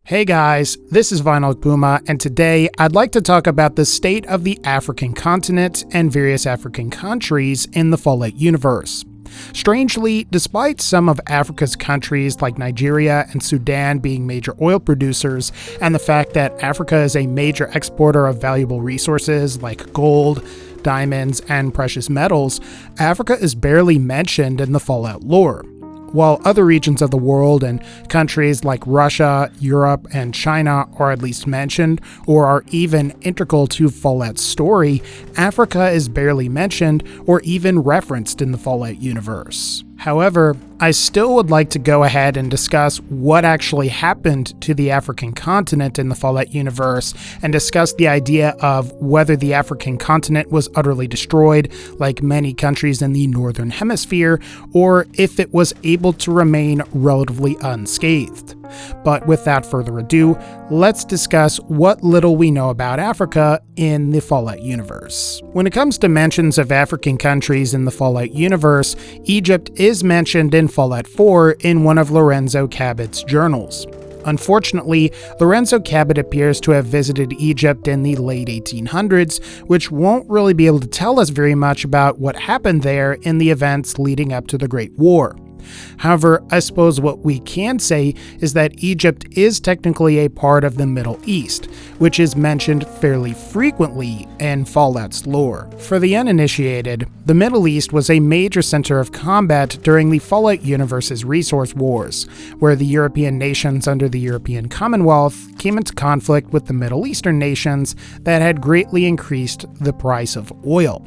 Hey guys, this is VinylicPuma, and today I'd like to talk about the state of the African continent and various African countries in the Fallout universe. Strangely, despite some of Africa's countries like Nigeria and Sudan being major oil producers, and the fact that Africa is a major exporter of valuable resources like gold, diamonds, and precious metals, Africa is barely mentioned in the Fallout lore. While other regions of the world and countries like Russia, Europe, and China are at least mentioned or are even integral to Fallout's story, Africa is barely mentioned or even referenced in the Fallout universe. However, I still would like to go ahead and discuss what actually happened to the African continent in the Fallout universe and discuss the idea of whether the African continent was utterly destroyed, like many countries in the Northern Hemisphere, or if it was able to remain relatively unscathed. But without further ado, let's discuss what little we know about Africa in the Fallout universe. When it comes to mentions of African countries in the Fallout universe, Egypt is mentioned in Fallout 4 in one of Lorenzo Cabot's journals. Unfortunately, Lorenzo Cabot appears to have visited Egypt in the late 1800s, which won't really be able to tell us very much about what happened there in the events leading up to the Great War. However, I suppose what we can say is that Egypt is technically a part of the Middle East, which is mentioned fairly frequently in Fallout's lore. For the uninitiated, the Middle East was a major center of combat during the Fallout universe's resource wars, where the European nations under the European Commonwealth came into conflict with the Middle Eastern nations that had greatly increased the price of oil.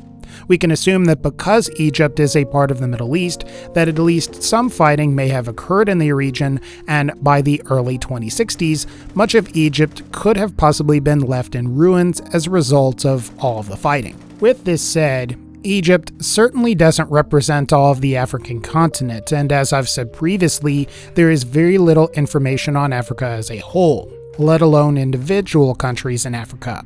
We can assume that because Egypt is a part of the Middle East, that at least some fighting may have occurred in the region, and by the early 2060s, much of Egypt could have possibly been left in ruins as a result of all of the fighting. With this said, Egypt certainly doesn't represent all of the African continent, and as I've said previously, there is very little information on Africa as a whole, let alone individual countries in Africa.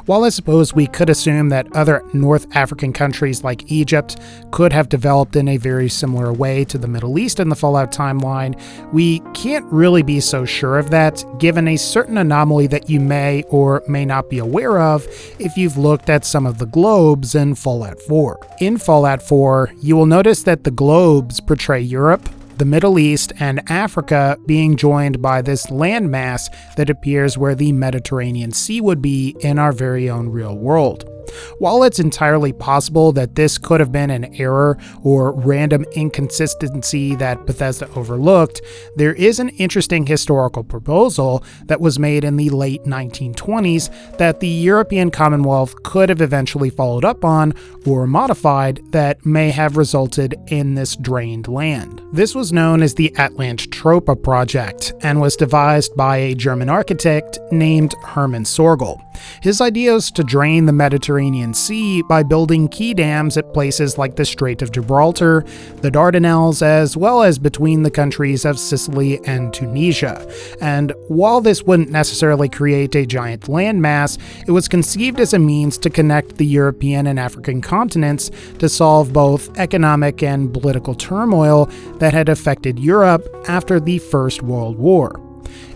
While I suppose we could assume that other North African countries like Egypt could have developed in a very similar way to the Middle East in the Fallout timeline, we can't really be so sure of that, given a certain anomaly that you may or may not be aware of if you've looked at some of the globes in Fallout 4. In Fallout 4, you will notice that the globes portray Europe, the Middle East, and Africa being joined by this landmass that appears where the Mediterranean Sea would be in our very own real world. While it's entirely possible that this could have been an error or random inconsistency that Bethesda overlooked, there is an interesting historical proposal that was made in the late 1920s that the European Commonwealth could have eventually followed up on or modified that may have resulted in this drained land. This was known as the ATLANTROPA project and was devised by a German architect named Hermann Sorgel. His idea was to drain the Mediterranean Sea by building key dams at places like the Strait of Gibraltar, the Dardanelles, as well as between the countries of Sicily and Tunisia. And while this wouldn't necessarily create a giant landmass, it was conceived as a means to connect the European and African continents to solve both economic and political turmoil that had affected Europe after the First World War.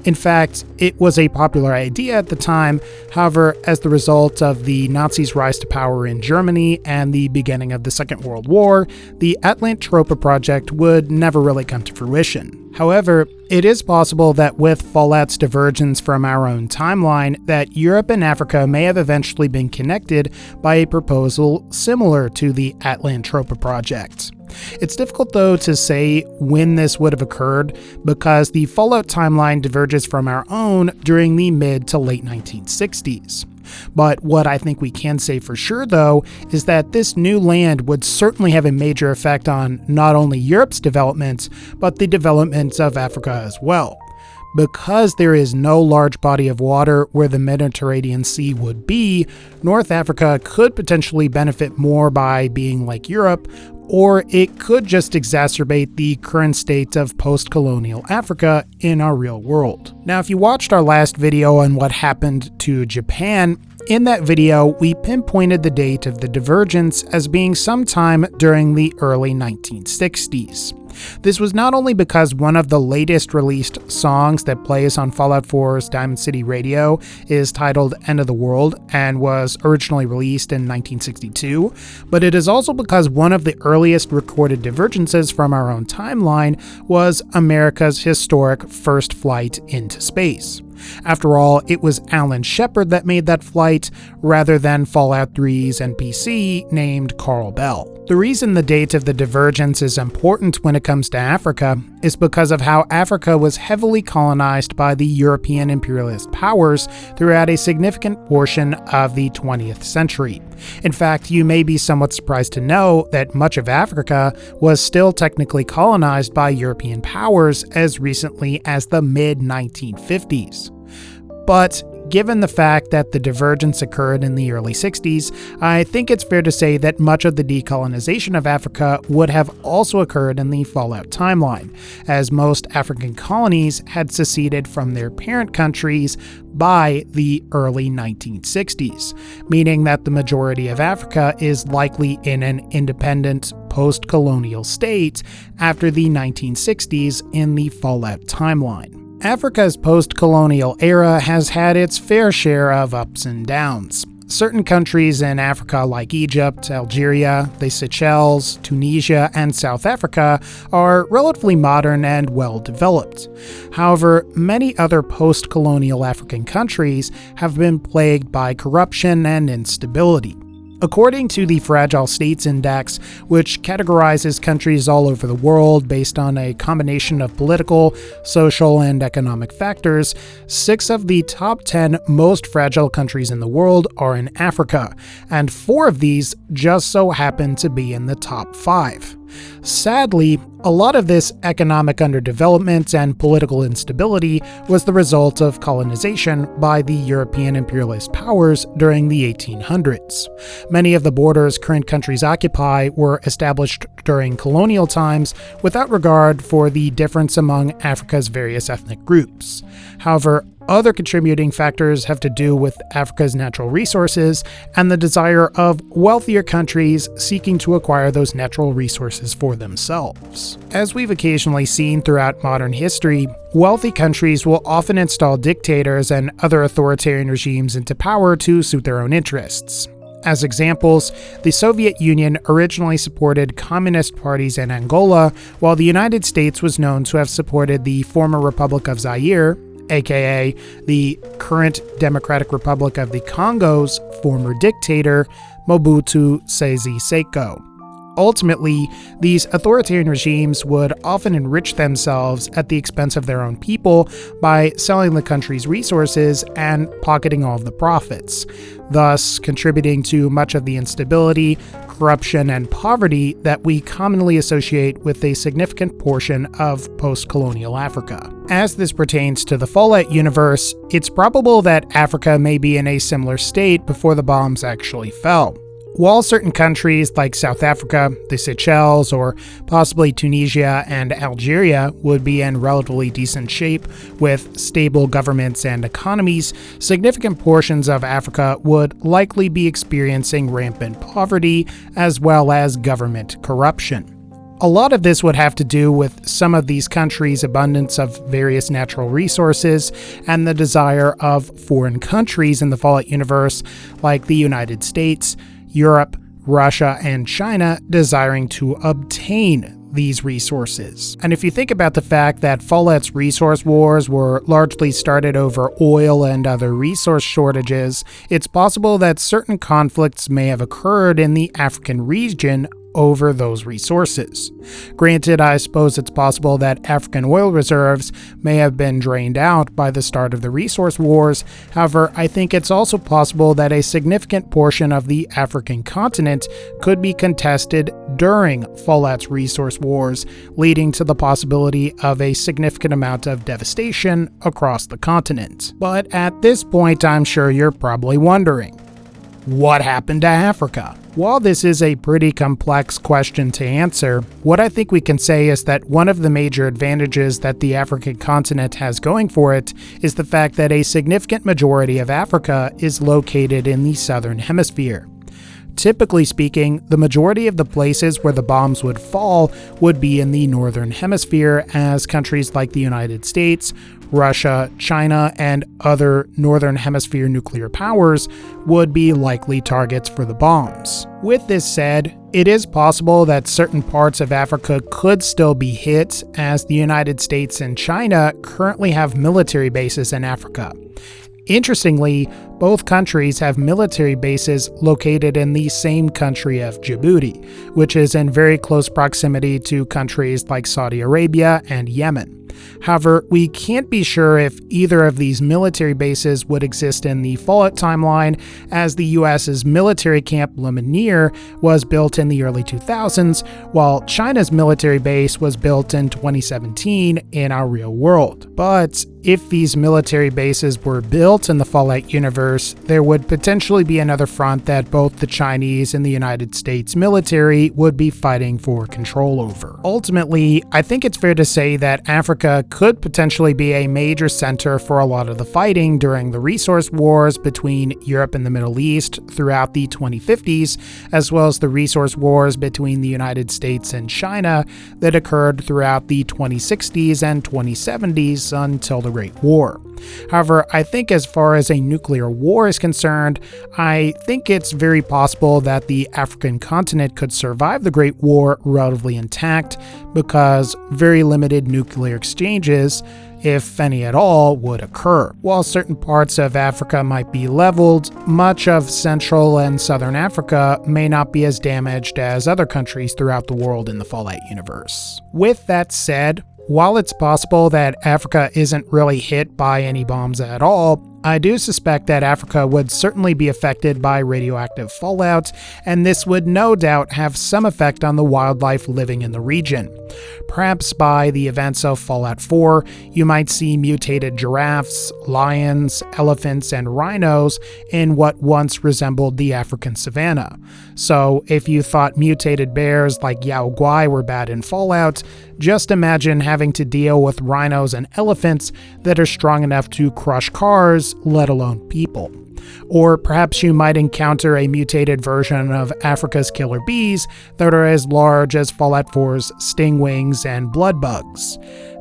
In fact, it was a popular idea at the time. However, as the result of the Nazis' rise to power in Germany and the beginning of the Second World War, the ATLANTROPA project would never really come to fruition. However, it is possible that with Fallout's divergence from our own timeline, that Europe and Africa may have eventually been connected by a proposal similar to the ATLANTROPA project. It's difficult though to say when this would have occurred because the Fallout timeline diverges from our own during the mid to late 1960s. But what I think we can say for sure though is that this new land would certainly have a major effect on not only Europe's development, but the development of Africa as well. Because there is no large body of water where the Mediterranean Sea would be, North Africa could potentially benefit more by being like Europe, or it could just exacerbate the current state of post-colonial Africa in our real world. Now, if you watched our last video on what happened to Japan, in that video, we pinpointed the date of the divergence as being sometime during the early 1960s. This was not only because one of the latest released songs that plays on Fallout 4's Diamond City radio is titled End of the World and was originally released in 1962, but it is also because one of the earliest recorded divergences from our own timeline was America's historic first flight into space. After all, it was Alan Shepard that made that flight, rather than Fallout 3's NPC named Carl Bell. The reason the date of the divergence is important when it comes to Africa is because of how Africa was heavily colonized by the European imperialist powers throughout a significant portion of the 20th century. In fact, you may be somewhat surprised to know that much of Africa was still technically colonized by European powers as recently as the mid-1950s. But given the fact that the divergence occurred in the early 60s, I think it's fair to say that much of the decolonization of Africa would have also occurred in the Fallout timeline, as most African colonies had seceded from their parent countries by the early 1960s, meaning that the majority of Africa is likely in an independent post-colonial state after the 1960s in the Fallout timeline. Africa's post-colonial era has had its fair share of ups and downs. Certain countries in Africa like Egypt, Algeria, the Seychelles, Tunisia, and South Africa are relatively modern and well-developed. However, many other post-colonial African countries have been plagued by corruption and instability. According to the Fragile States Index, which categorizes countries all over the world based on a combination of political, social, and economic factors, 6 of the top 10 most fragile countries in the world are in Africa, and 4 of these just so happen to be in the top 5. Sadly, a lot of this economic underdevelopment and political instability was the result of colonization by the European imperialist powers during the 1800s. Many of the borders current countries occupy were established during colonial times without regard for the difference among Africa's various ethnic groups. However, other contributing factors have to do with Africa's natural resources and the desire of wealthier countries seeking to acquire those natural resources for themselves. As we've occasionally seen throughout modern history, wealthy countries will often install dictators and other authoritarian regimes into power to suit their own interests. As examples, the Soviet Union originally supported communist parties in Angola, while the United States was known to have supported the former Republic of Zaire, aka the current Democratic Republic of the Congo's former dictator, Mobutu Sese Seko. Ultimately, these authoritarian regimes would often enrich themselves at the expense of their own people by selling the country's resources and pocketing all of the profits, thus contributing to much of the instability, corruption, and poverty that we commonly associate with a significant portion of post-colonial Africa. As this pertains to the Fallout universe, it's probable that Africa may be in a similar state before the bombs actually fell. While certain countries like South Africa, the Seychelles, or possibly Tunisia and Algeria would be in relatively decent shape with stable governments and economies, significant portions of Africa would likely be experiencing rampant poverty as well as government corruption. A lot of this would have to do with some of these countries' abundance of various natural resources and the desire of foreign countries in the Fallout universe like the United States, Europe, Russia, and China desiring to obtain these resources. And if you think about the fact that Fallout's resource wars were largely started over oil and other resource shortages, it's possible that certain conflicts may have occurred in the African region over those resources. Granted, I suppose it's possible that African oil reserves may have been drained out by the start of the resource wars. However, I think it's also possible that a significant portion of the African continent could be contested during Fallout's resource wars, leading to the possibility of a significant amount of devastation across the continent. But at this point, I'm sure you're probably wondering, what happened to Africa? While this is a pretty complex question to answer, what I think we can say is that one of the major advantages that the African continent has going for it is the fact that a significant majority of Africa is located in the southern hemisphere. Typically speaking, the majority of the places where the bombs would fall would be in the northern hemisphere, as countries like the United States, Russia, China, and other northern hemisphere nuclear powers would be likely targets for the bombs. With this said, it is possible that certain parts of Africa could still be hit, as the United States and China currently have military bases in Africa. Interestingly, both countries have military bases located in the same country of Djibouti, which is in very close proximity to countries like Saudi Arabia and Yemen. However, we can't be sure if either of these military bases would exist in the Fallout timeline, as the US's military camp Le Minier was built in the early 2000s, while China's military base was built in 2017 in our real world. But if these military bases were built in the Fallout universe, there would potentially be another front that both the Chinese and the United States military would be fighting for control over. Ultimately, I think it's fair to say that Africa could potentially be a major center for a lot of the fighting during the resource wars between Europe and the Middle East throughout the 2050s, as well as the resource wars between the United States and China that occurred throughout the 2060s and 2070s until the Great War. However, I think as far as a nuclear war is concerned, I think it's very possible that the African continent could survive the Great War relatively intact, because very limited nuclear exchanges, if any at all, would occur. While certain parts of Africa might be leveled, much of Central and Southern Africa may not be as damaged as other countries throughout the world in the Fallout universe. With that said, while it's possible that Africa isn't really hit by any bombs at all, I do suspect that Africa would certainly be affected by radioactive fallout, and this would no doubt have some effect on the wildlife living in the region. Perhaps by the events of Fallout 4, you might see mutated giraffes, lions, elephants, and rhinos in what once resembled the African savanna. So if you thought mutated bears like Yao Guai were bad in Fallout, just imagine having to deal with rhinos and elephants that are strong enough to crush cars, let alone people. Or perhaps you might encounter a mutated version of Africa's killer bees that are as large as Fallout 4's stingwings and blood bugs.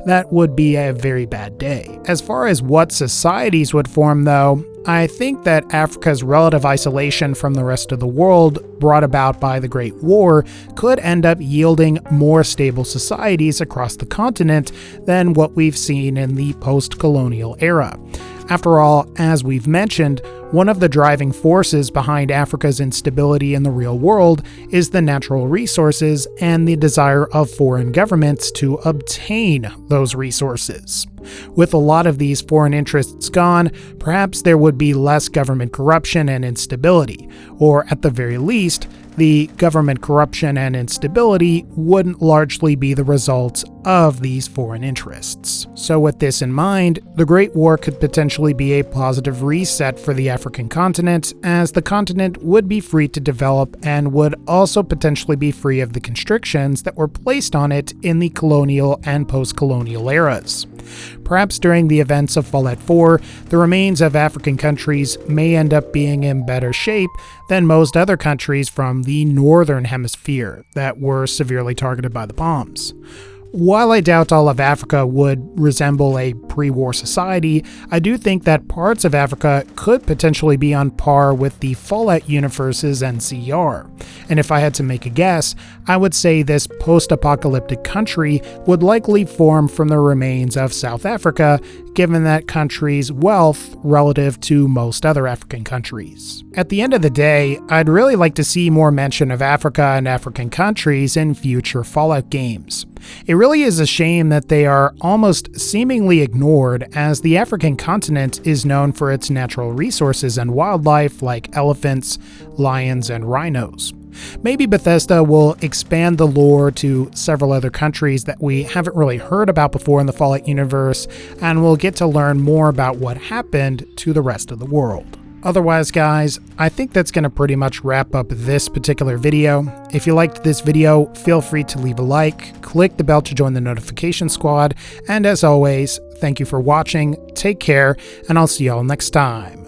That would be a very bad day. As far as what societies would form, though, I think that Africa's relative isolation from the rest of the world, brought about by the Great War, could end up yielding more stable societies across the continent than what we've seen in the post-colonial era. After all, as we've mentioned, one of the driving forces behind Africa's instability in the real world is the natural resources and the desire of foreign governments to obtain those resources. With a lot of these foreign interests gone, perhaps there would be less government corruption and instability, or at the very least, the government corruption and instability wouldn't largely be the result of these foreign interests. So with this in mind, the Great War could potentially be a positive reset for the African continent, as the continent would be free to develop and would also potentially be free of the constrictions that were placed on it in the colonial and post-colonial eras. Perhaps during the events of Fallout 4, the remains of African countries may end up being in better shape than most other countries from the northern hemisphere that were severely targeted by the bombs. While I doubt all of Africa would resemble a pre-war society, I do think that parts of Africa could potentially be on par with the Fallout universe's NCR. And if I had to make a guess, I would say this post-apocalyptic country would likely form from the remains of South Africa, given that country's wealth relative to most other African countries. At the end of the day, I'd really like to see more mention of Africa and African countries in future Fallout games. It really is a shame that they are almost seemingly ignored, as the African continent is known for its natural resources and wildlife like elephants, lions, and rhinos. Maybe Bethesda will expand the lore to several other countries that we haven't really heard about before in the Fallout universe, and we'll get to learn more about what happened to the rest of the world. Otherwise, guys, I think that's going to pretty much wrap up this particular video. If you liked this video, feel free to leave a like, click the bell to join the notification squad, and as always, thank you for watching, take care, and I'll see y'all next time.